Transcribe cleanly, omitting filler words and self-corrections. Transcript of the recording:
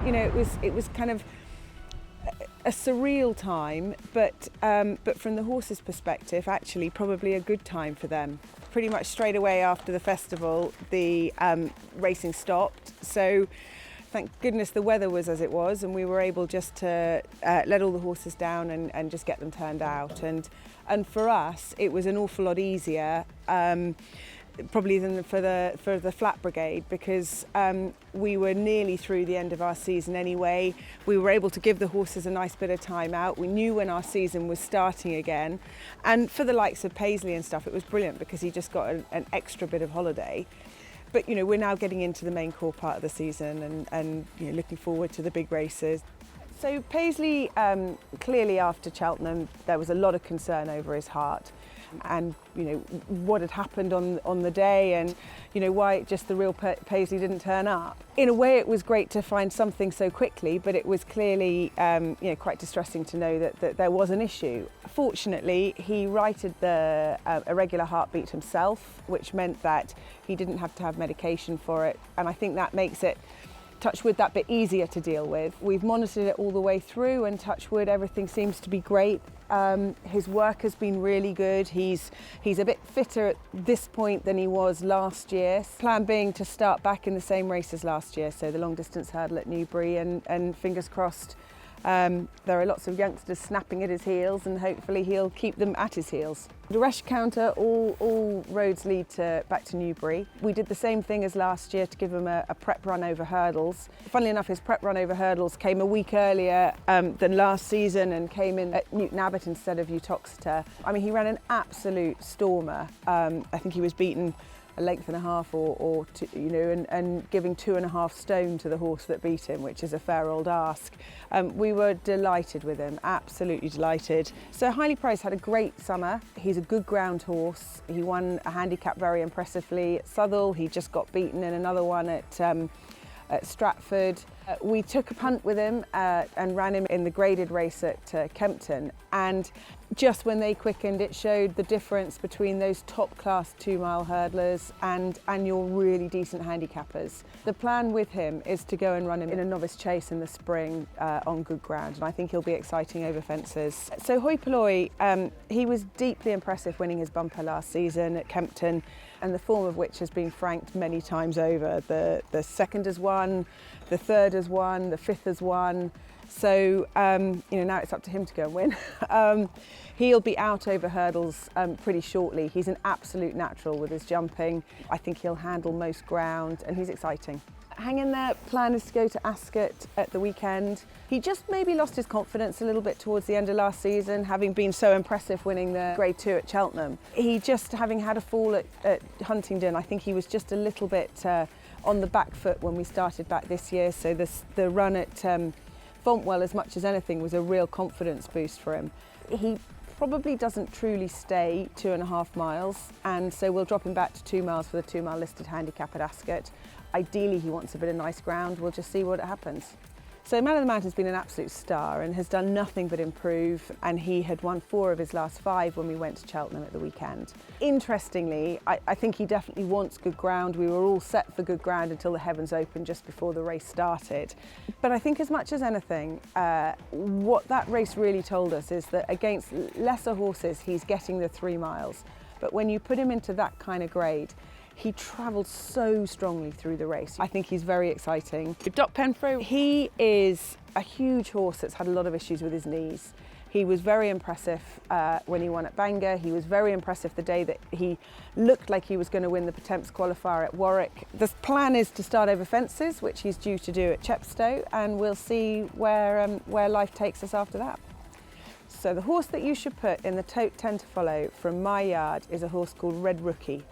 You know, it was kind of a surreal time, but from the horses' perspective, actually probably a good time for them. Pretty much straight away after the festival, the racing stopped. So thank goodness the weather was as it was, and we were able just to let all the horses down and just get them turned out. And for us, it was an awful lot easier. Probably than for the flat brigade, because we were nearly through the end of our season anyway. We were able to give the horses a nice bit of time out. We knew when our season was starting again, and for the likes of Paisley and stuff, it was brilliant because he just got an extra bit of holiday. But you know, we're now getting into the main core part of the season and you know, looking forward to the big races. So Paisley, clearly after Cheltenham, there was a lot of concern over his heart, and you know what had happened on the day, and you know why just the real Paisley didn't turn up. In a way, it was great to find something so quickly, but it was clearly you know, quite distressing to know that there was an issue. Fortunately, he righted the irregular heartbeat himself, which meant that he didn't have to have medication for it, and I think that makes it, touch wood, that bit easier to deal with. We've monitored it all the way through, and touch wood, everything seems to be great. His work has been really good. He's a bit fitter at this point than he was last year. Plan being to start back in the same race as last year, so the long distance hurdle at Newbury, and fingers crossed there are lots of youngsters snapping at his heels, and hopefully he'll keep them at his heels. The Rasher Counter, all roads lead back to Newbury. We did the same thing as last year to give him a prep run over hurdles. Funnily enough, his prep run over hurdles came a week earlier than last season, and came in at Newton Abbot instead of Uttoxeter. I mean, he ran an absolute stormer. I think he was beaten a length and a half or two, you know, and giving 2.5 stone to the horse that beat him, which is a fair old ask. We were delighted with him, absolutely delighted. So Highly Prized had a great summer. He's a good ground horse. He won a handicap very impressively at Southwell. He just got beaten in another one at Stratford. We took a punt with him and ran him in the graded race at Kempton, and just when they quickened, it showed the difference between those top class 2-mile hurdlers and your really decent handicappers. The plan with him is to go and run him in a novice chase in the spring on good ground, and I think he'll be exciting over fences. So Hoi Polloi, he was deeply impressive winning his bumper last season at Kempton, and the form of which has been franked many times over. The second has won, the third has won, the fifth has won. So you know, now it's up to him to go and win. He'll be out over hurdles pretty shortly. He's an absolute natural with his jumping. I think he'll handle most ground, and he's exciting. Hang in there. Plan is to go to Ascot at the weekend. He just maybe lost his confidence a little bit towards the end of last season, having been so impressive winning the Grade 2 at Cheltenham. He just, having had a fall at Huntingdon, I think he was just a little bit on the back foot when we started back this year. So the run at Fontwell, as much as anything, was a real confidence boost for him. He probably doesn't truly stay 2.5 miles, and so we'll drop him back to 2 miles for the 2-mile listed handicap at Ascot. Ideally, he wants a bit of nice ground. We'll just see what happens. So Manofthemountain's been an absolute star and has done nothing but improve, and he had won 4 of his last 5 when we went to Cheltenham at the weekend. Interestingly, I think he definitely wants good ground. We were all set for good ground until the heavens opened just before the race started. But I think as much as anything, what that race really told us is that against lesser horses, he's getting the 3 miles. But when you put him into that kind of grade, he travelled so strongly through the race. I think he's very exciting. Dot Penfro, he is a huge horse that's had a lot of issues with his knees. He was very impressive when he won at Bangor. He was very impressive the day that he looked like he was going to win the Pertemps qualifier at Warwick. The plan is to start over fences, which he's due to do at Chepstow, and we'll see where life takes us after that. So the horse that you should put in the Tote 10 to follow from my yard is a horse called Red Rookie.